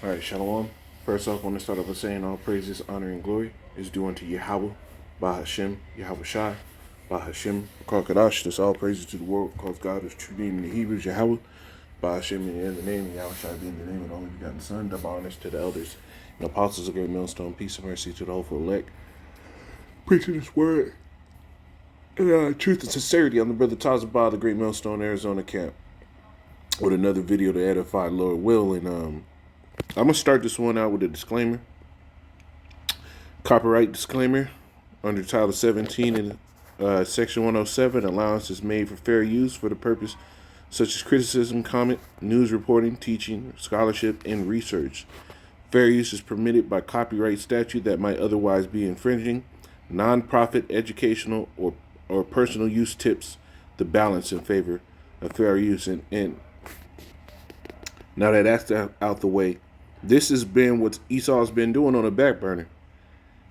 All right, Shalom. First off, I want to start off by saying all praises, honor, and glory is due unto Yahweh, Bahashem, Yahweh Shai, Bahashem, Kakadash. This all praises to the world because God is true name in the Hebrews, Yahweh, Bahashem in the name, and Yahweh Shai being the name of the only begotten Son, double honors to the elders and apostles of great millstone, peace and mercy to the hopeful elect. Preaching this word and truth and sincerity. I'm the brother Tazabah, the great millstone, Arizona camp, with another video to edify Lord will. And I'm going to start this one out with a disclaimer. Copyright disclaimer. Under Title 17 and Section 107, allowance is made for fair use for the purpose such as criticism, comment, news reporting, teaching, scholarship, and research. Fair use is permitted by copyright statute that might otherwise be infringing. Non-profit, educational, or personal use tips the balance in favor of fair use. And now that that's out the way, this has been what Esau's been doing on the back burner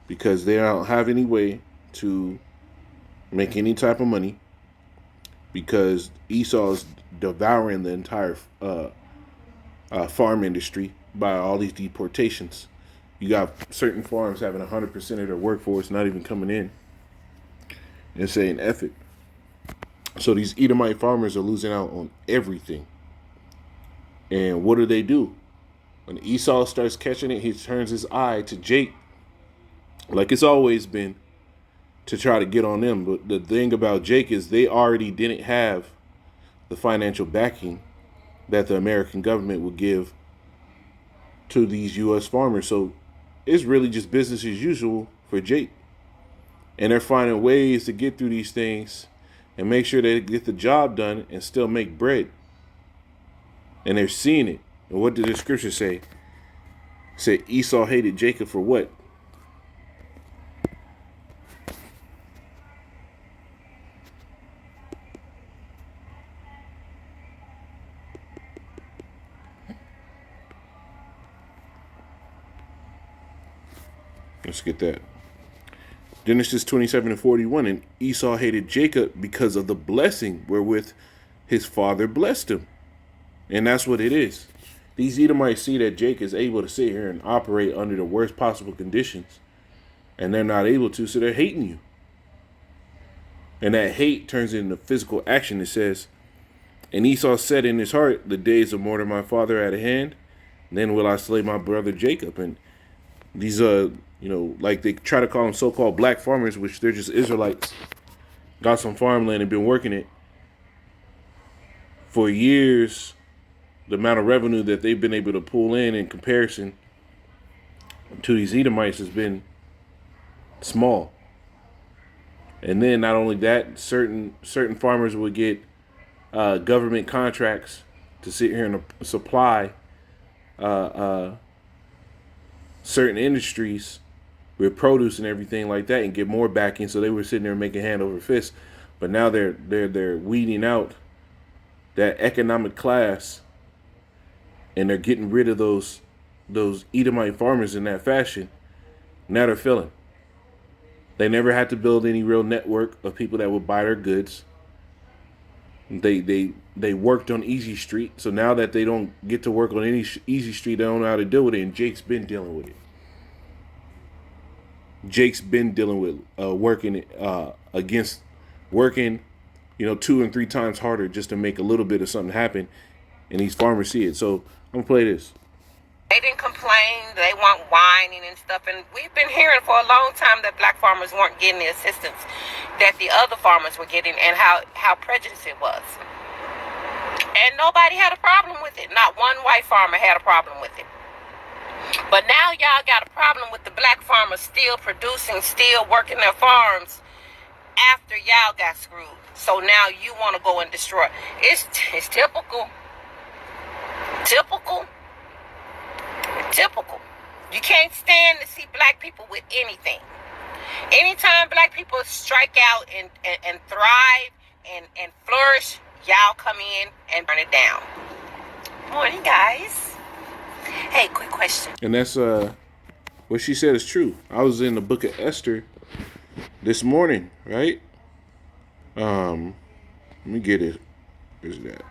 because they don't have any way to make any type of money because Esau's devouring the entire farm industry by all these deportations. You got certain farms having 100% of their workforce not even coming in and saying F it. So these Edomite farmers are losing out on everything. And what do? When Esau starts catching it, he turns his eye to Jake, like it's always been, to try to get on them. But the thing about Jake is they already didn't have the financial backing that the American government would give to these U.S. farmers. So it's really just business as usual for Jake. And they're finding ways to get through these things and make sure they get the job done and still make bread. And they're seeing it. And what did the scripture say? It said Esau hated Jacob for what? Let's get that. Genesis 27:41, and Esau hated Jacob because of the blessing wherewith his father blessed him. And that's what it is. These Edomites see that Jake is able to sit here and operate under the worst possible conditions, and they're not able to, so they're hating you. And that hate turns into physical action. It says, and Esau said in his heart, the days of murder my father at hand, then will I slay my brother Jacob. And these like they try to call them so-called black farmers, which they're just Israelites, got some farmland and been working it for years. The amount of revenue that they've been able to pull in comparison to these Edomites has been small. And then not only that, certain farmers would get government contracts to sit here and supply certain industries with produce and everything like that and get more backing. So they were sitting there making hand over fist. But now they're weeding out that economic class, and they're getting rid of those Edomite farmers in that fashion. Now they're feeling. They never had to build any real network of people that would buy their goods. They worked on Easy Street, so now that they don't get to work on any Easy Street, they don't know how to deal with it, and Jake's been dealing with it. Jake's been dealing with working 2 and 3 times harder just to make a little bit of something happen, and these farmers see it. So I'm gonna play this. They didn't complain. They weren't whining and stuff. And we've been hearing for a long time that black farmers weren't getting the assistance that the other farmers were getting, and how prejudiced it was. And nobody had a problem with it. Not one white farmer had a problem with it. But now y'all got a problem with the black farmers still producing, still working their farms after y'all got screwed. So now you want to go and destroy. It's typical. Typical. You can't stand to see black people with anything. Anytime black people strike out and thrive and flourish, y'all come in and burn it down. Morning, guys. Hey, quick question. And that's what she said is true. I was in the book of Esther this morning, right? Let me get it. Where's that?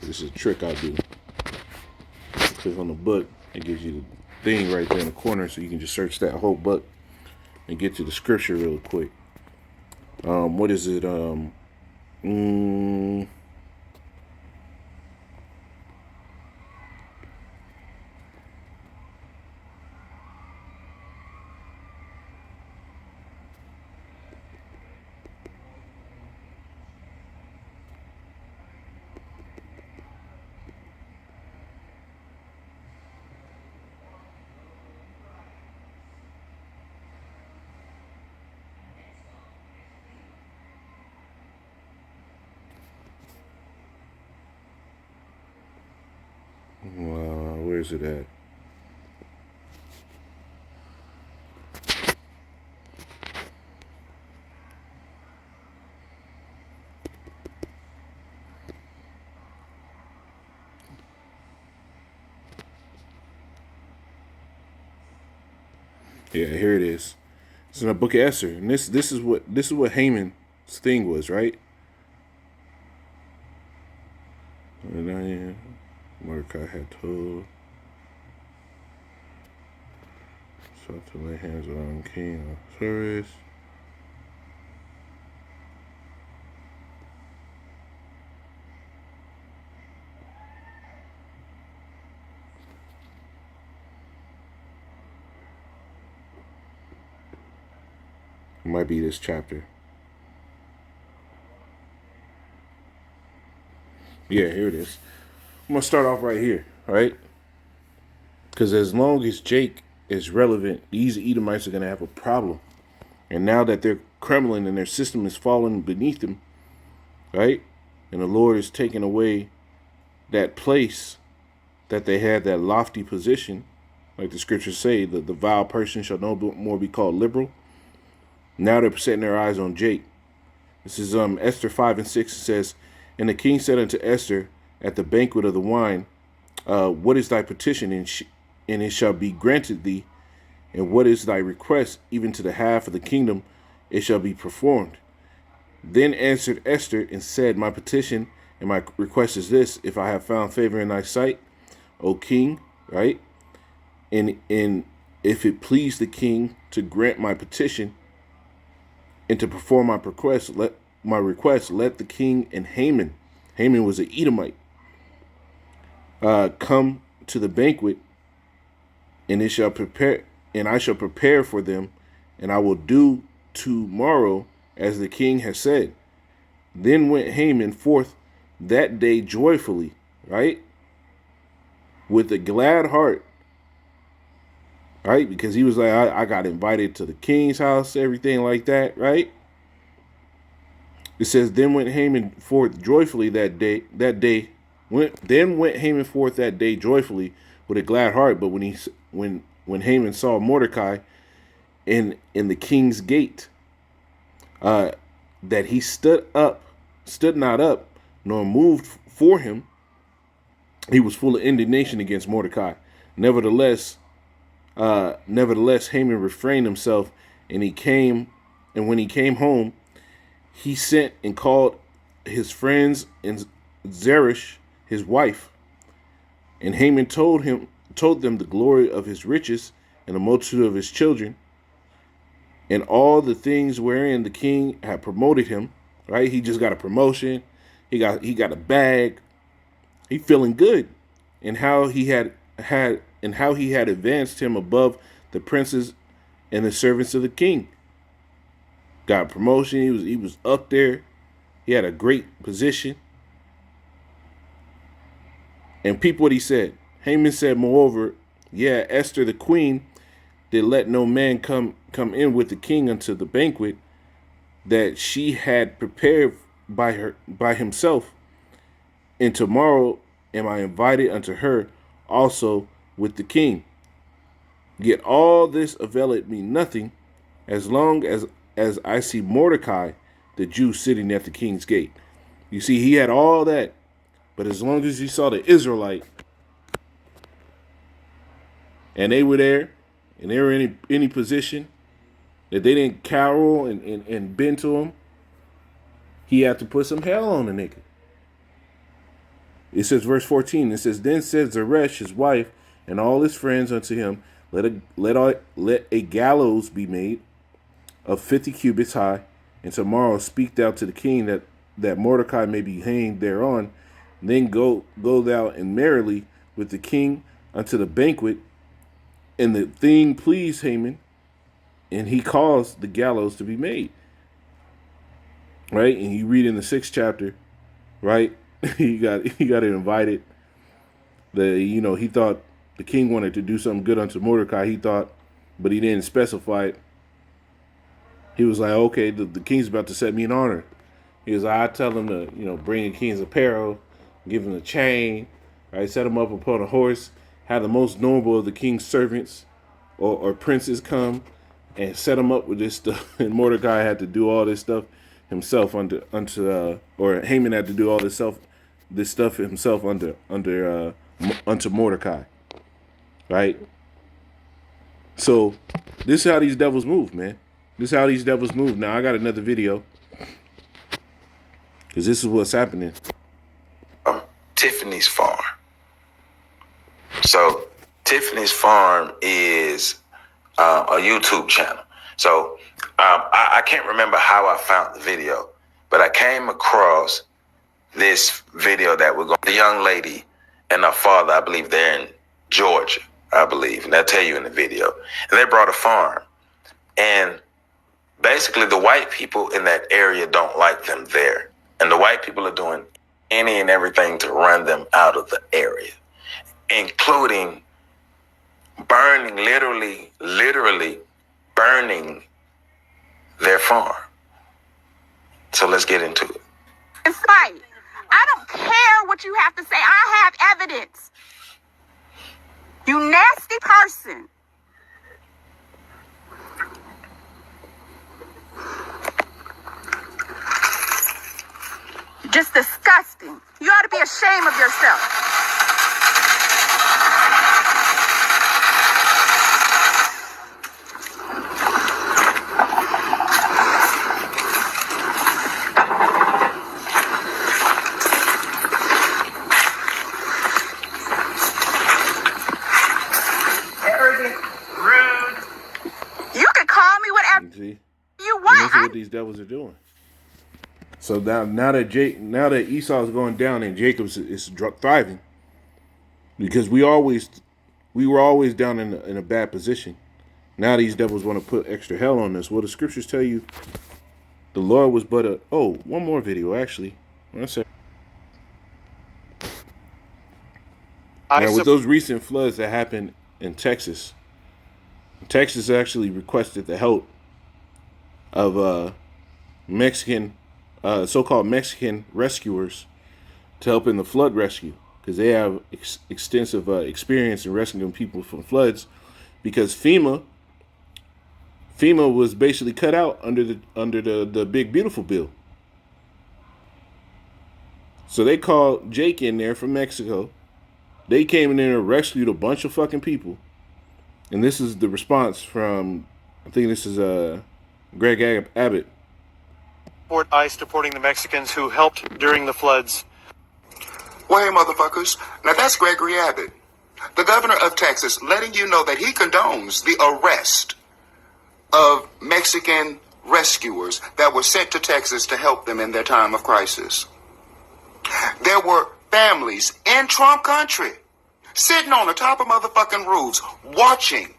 This is a trick I do. Click on the book. It gives you the thing right there in the corner, so you can just search that whole book and get to the scripture real quick. What is it? Where is it at? Yeah, here it is. It's in the book of Esther, and this is what Haman's thing was, right? And Mordecai had told sought to lay hands on King Ahasuerus. It might be this chapter. Yeah, here it is. I'm gonna start off right here, right? Because as long as Jake is relevant, these Edomites are gonna have a problem. And now that they're crumbling and their system is falling beneath them, right? And the Lord is taking away that place that they had, that lofty position, like the scriptures say, the vile person shall no more be called liberal. Now they're setting their eyes on Jake. This is Esther 5 and 6. It says, and the king said unto Esther at the banquet of the wine, what is thy petition? And it shall be granted thee. And what is thy request? Even to the half of the kingdom, it shall be performed. Then answered Esther and said, my petition and my request is this: if I have found favor in thy sight, O king, right? And if it please the king to grant my petition and to perform my request, let the king and Haman was an Edomite, come to the banquet, and I shall prepare for them, and I will do tomorrow as the king has said. Then went Haman forth that day joyfully, right? With a glad heart, right? Because he was like, I got invited to the king's house, everything like that, right? It says, then went Haman forth joyfully that day. Then went Haman forth that day joyfully with a glad heart. But when Haman saw Mordecai in the king's gate, that he stood not up, nor moved for him, he was full of indignation against Mordecai. Nevertheless, Haman refrained himself, and when he came home, he sent and called his friends and Zeresh, his wife. And Haman told them the glory of his riches and the multitude of his children, and all the things wherein the king had promoted him. Right? He just got a promotion. He got a bag. He feeling good. And how he had advanced him above the princes and the servants of the king. Got a promotion. He was up there. He had a great position. And peep what he said. Haman said, moreover, yeah, Esther the queen did let no man come in with the king unto the banquet that she had prepared by himself. And tomorrow am I invited unto her also with the king. Yet all this availeth me nothing, as long as I see Mordecai, the Jew, sitting at the king's gate. You see, he had all that, but as long as he saw the Israelite, and they were there, and they were in any position that they didn't cower and bend to him, he had to put some hell on the nigga. It says, verse 14, it says, Then said Zeresh, his wife, and all his friends unto him, let a gallows be made of 50 cubits high, and tomorrow speak thou to the king that Mordecai may be hanged thereon. Then go thou and merrily with the king unto the banquet. And the thing pleased Haman, and he caused the gallows to be made. Right? And you read in the 6th chapter, right? he got invited. He thought the king wanted to do something good unto Mordecai. He thought, but he didn't specify it. He was like, okay, the king's about to set me in honor. He was like, I tell him to, bring the king's apparel, give him a chain, right? Set him up upon a horse, have the most noble of the king's servants or princes come and set him up with this stuff. And Mordecai had to do all this stuff himself or Haman had to do all this stuff himself unto Mordecai, right? So this is how these devils move, man. This is how these devils move. Now I got another video because this is what's happening. Tiffany's Farm. So Tiffany's Farm is a YouTube channel. So I can't remember how I found the video, but I came across this video that we're going. The young lady and her father, I believe they're in Georgia, I believe, and they'll tell you in the video. And they brought a farm, and basically the white people in that area don't like them there, and the white people are doing any and everything to run them out of the area, including burning, literally burning their farm. So let's get into it. It's right. I don't care what you have to say. I have evidence. You nasty person. Just disgusting. You ought to be ashamed of yourself. This is what these devils are doing. So now that Esau is going down and Jacob is thriving, because we were always down in a bad position. Now these devils want to put extra hell on us. Well, the scriptures tell you the Lord was but one more video actually. One second. Now with those recent floods that happened in Texas actually requested the help of Mexican, so-called Mexican rescuers to help in the flood rescue, because they have extensive experience in rescuing people from floods, because FEMA was basically cut out under the Big Beautiful Bill. So they called Jake in there from Mexico. They came in there and rescued a bunch of fucking people. And this is the response from, I think this is Greg Abbott. Support ICE deporting the Mexicans who helped during the floods. Well, hey, motherfuckers. Now that's Gregory Abbott, the governor of Texas, letting you know that he condones the arrest of Mexican rescuers that were sent to Texas to help them in their time of crisis. There were families in Trump country sitting on the top of motherfucking roofs watching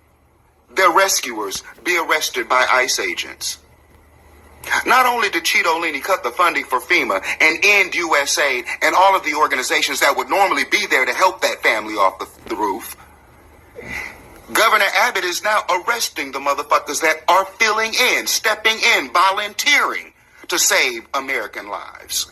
their rescuers be arrested by ICE agents. Not only did Cheeto cut the funding for FEMA and end USAID and all of the organizations that would normally be there to help that family off the roof, Governor Abbott is now arresting the motherfuckers that are stepping in, volunteering to save American lives.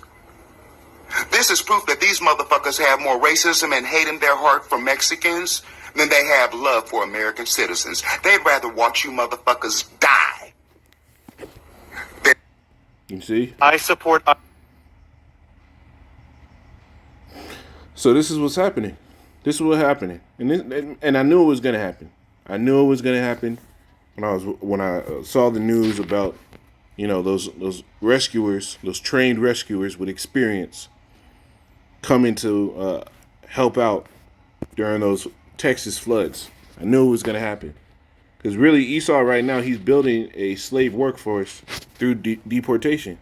This is proof that these motherfuckers have more racism and hate in their heart for Mexicans than they have love for American citizens. They'd rather watch you motherfuckers die. You see? I support. So this is what's happening. This is what's happening, and I knew it was gonna happen. I knew it was gonna happen when I saw the news about those rescuers, those trained rescuers with experience coming to help out during those Texas floods. I knew it was going to happen. Because really, Esau right now, he's building a slave workforce through deportation.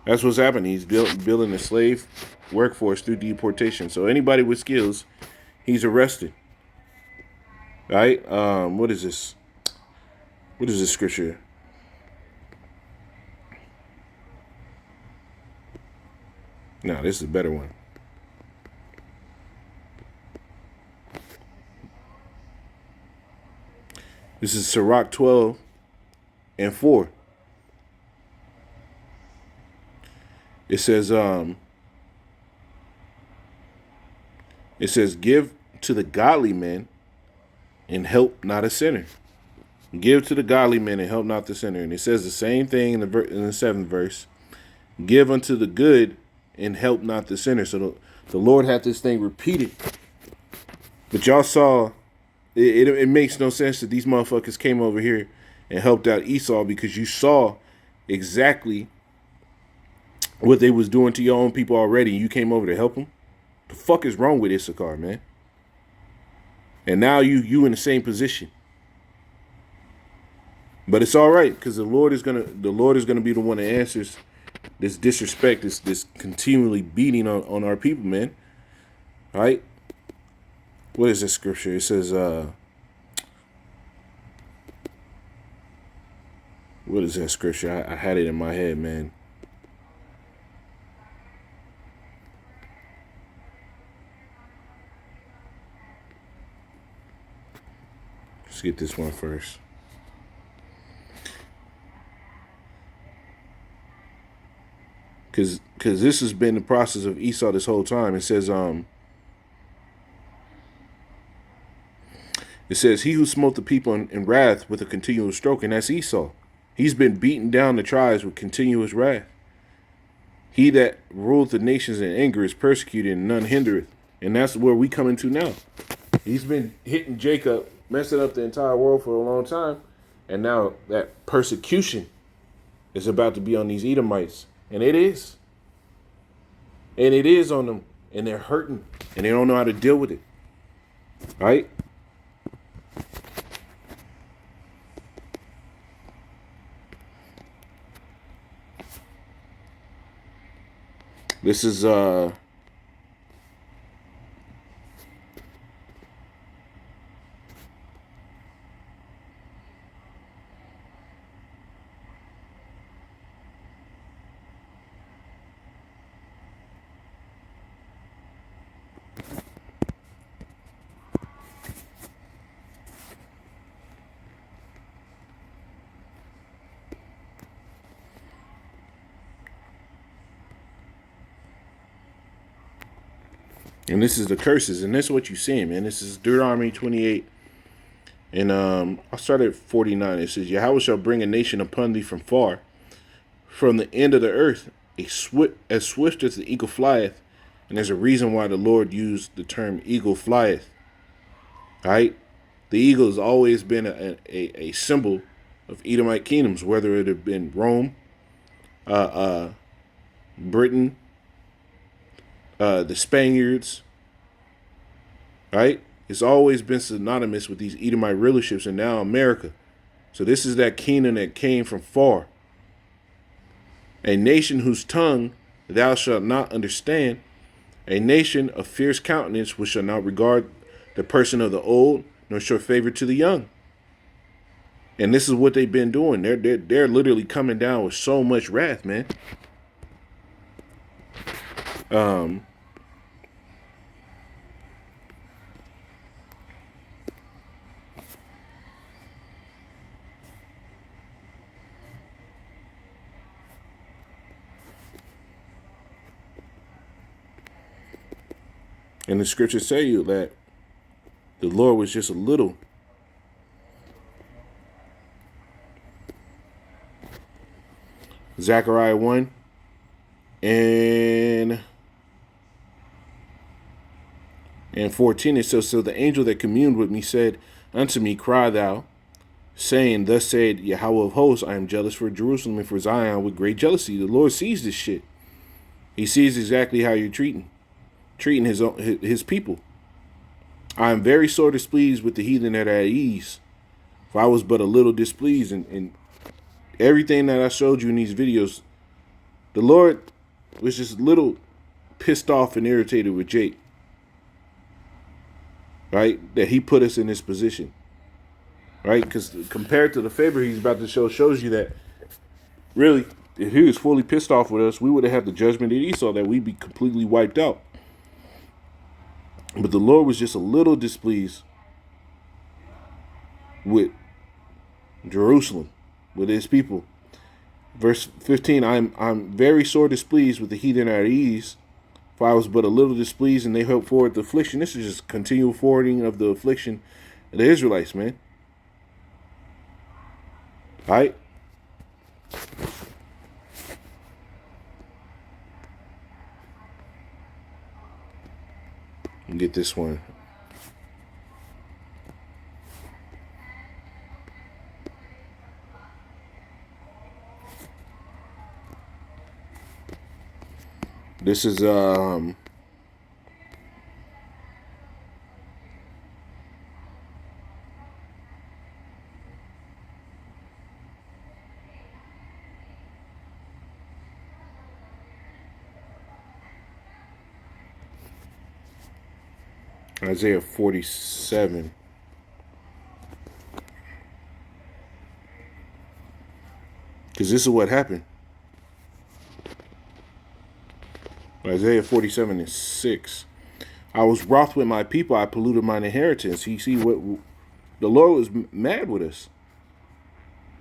That's what's happening. He's building a slave workforce through deportation. So anybody with skills, he's arrested. Right? What is this? What is this scripture? No, this is a better one. This is Sirach 12 and 4. It says, give to the godly men and help not a sinner. Give to the godly men and help not the sinner. And it says the same thing in the 7th verse. Give unto the good and help not the sinner. So the Lord had this thing repeated. But y'all saw, it makes no sense that these motherfuckers came over here and helped out Esau, because you saw exactly what they was doing to your own people already. You came over to help them. The fuck is wrong with Issachar, man? And now you in the same position. But it's all right, because the Lord is gonna be the one that answers this disrespect, this continually beating on our people, man. All right? What is this scripture? It says, what is that scripture? I had it in my head, man. Let's get this one first. Because this has been the process of Esau this whole time. It says, he who smote the people in wrath with a continual stroke, and that's Esau. He's been beating down the tribes with continuous wrath. He that ruleth the nations in anger is persecuted, and none hindereth. And that's where we come into now. He's been hitting Jacob, messing up the entire world for a long time. And now that persecution is about to be on these Edomites. And it is. And it is on them. And they're hurting. And they don't know how to deal with it. Right? This is and this is the curses, and this is what you're seeing, man. This is Deuteronomy 28. And I'll start at 49. It says, Yahweh shall bring a nation upon thee from far, from the end of the earth, as swift as the eagle flieth. And there's a reason why the Lord used the term eagle flieth. All right? The eagle has always been a symbol of Edomite kingdoms, whether it have been Rome, Britain, the Spaniards, right? It's always been synonymous with these Edomite rulerships, and now America. So this is that kingdom that came from far. A nation whose tongue thou shalt not understand, a nation of fierce countenance which shall not regard the person of the old, nor show favor to the young. And this is what they've been doing. They're literally coming down with so much wrath, man. And the scriptures say you that the Lord was just a little. Zechariah 1 and 14, it says, so the angel that communed with me said unto me, cry thou, saying, thus said Yahweh of hosts, I am jealous for Jerusalem and for Zion with great jealousy. The Lord sees this shit. He sees exactly how you're treating his people. I am very sore displeased with the heathen that are at ease, for I was but a little displeased. And everything that I showed you in these videos, the Lord was just a little pissed off and irritated with Jake, right? That he put us in this position, right? Because compared to the favor he's about to show, shows you that really, if he was fully pissed off with us, we would have had the judgment of Esau, that we'd be completely wiped out. But the Lord was just a little displeased with Jerusalem, with his people. Verse 15, I'm very sore displeased with the heathen at ease, for I was but a little displeased, and they helped forward the affliction. This is just continual forwarding of the affliction of the Israelites, man. All right? Get this one. This is Isaiah 47. Because this is what happened. Isaiah 47:6. I was wroth with my people. I polluted mine inheritance. You see what the Lord was mad with us.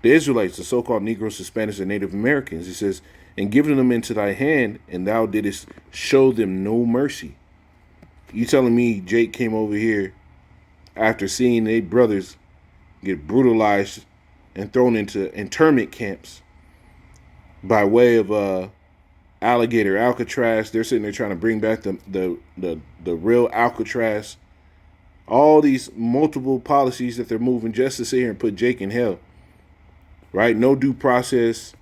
The Israelites, the so-called Negroes, Hispanics, and Native Americans. He says, and giving them into thy hand, and thou didst show them no mercy. You telling me Jake came over here after seeing their brothers get brutalized and thrown into internment camps by way of alligator Alcatraz? They're sitting there trying to bring back the real Alcatraz. All these multiple policies that they're moving just to sit here and put Jake in hell. Right? No due process.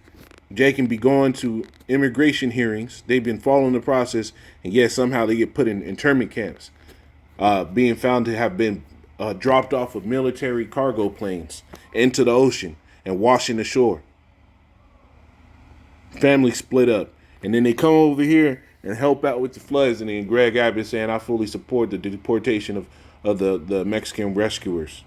Jake can be going to immigration hearings. They've been following the process, and yet somehow they get put in internment camps, being found to have been dropped off of military cargo planes into the ocean and washing the shore. Family split up, and then they come over here and help out with the floods. And then Greg Abbott saying, "I fully support the deportation of the Mexican rescuers."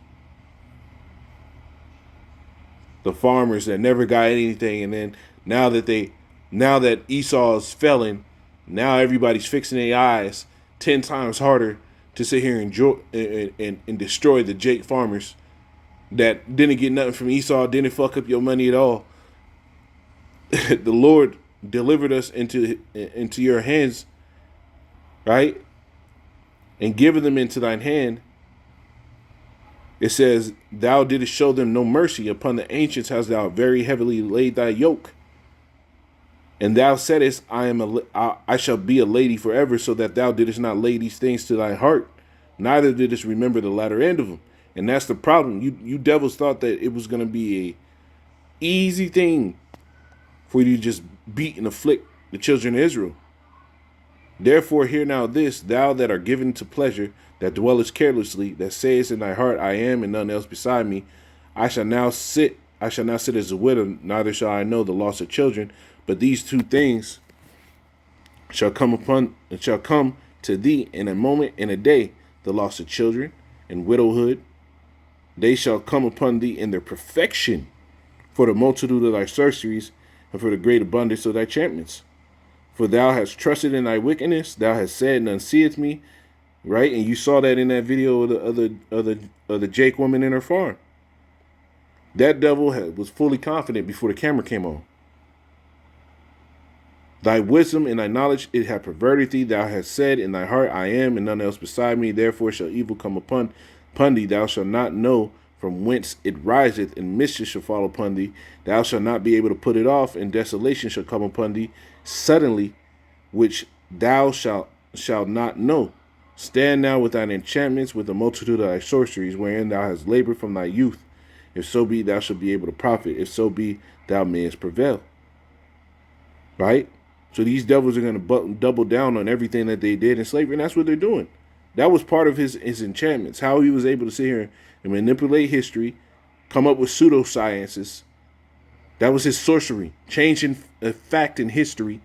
The farmers that never got anything, and then now that Esau is felling, now everybody's fixing their eyes 10 times harder to sit here and destroy the Jake farmers that didn't get nothing from Esau, didn't fuck up your money at all. The Lord delivered us into your hands, right? And given them into thine hand. It says, thou didst show them no mercy. Upon the ancients hast thou very heavily laid thy yoke. And thou saidest, I shall be a lady forever, so that thou didst not lay these things to thy heart, neither didst remember the latter end of them. And that's the problem. You devils thought that it was going to be a easy thing for you to just beat and afflict the children of Israel. Therefore hear now this, thou that art given to pleasure, that dwellest carelessly, that sayest in thy heart, I am, and none else beside me. I shall now sit as a widow, neither shall I know the loss of children. But these two things shall come to thee in a moment, in a day, the loss of children and widowhood. They shall come upon thee in their perfection, for the multitude of thy sorceries, and for the great abundance of thy enchantments. For thou hast trusted in thy wickedness, thou hast said, none seeth me. Right? And you saw that in that video of the Jake woman in her farm. That devil was fully confident before the camera came on. Thy wisdom and thy knowledge, it hath perverted thee. Thou hast said in thy heart, I am, and none else beside me. Therefore shall evil come upon thee. Thou shalt not know from whence it riseth, and mischief shall fall upon thee. Thou shalt not be able to put it off, and desolation shall come upon thee suddenly, which thou shalt not know. Stand now with thine enchantments, with the multitude of thy sorceries, wherein thou hast labored from thy youth. If so be, thou shalt be able to profit. If so be, thou mayest prevail. Right? So these devils are going to double down on everything that they did in slavery, and that's what they're doing. That was part of his enchantments, how he was able to sit here and manipulate history, come up with pseudosciences. That was his sorcery, changing a fact in history.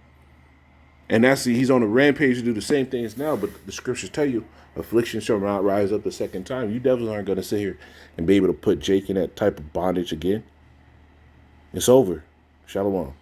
And he's on a rampage to do the same things now, but the scriptures tell you, affliction shall not rise up a second time. You devils aren't going to sit here and be able to put Jake in that type of bondage again. It's over. Shalom.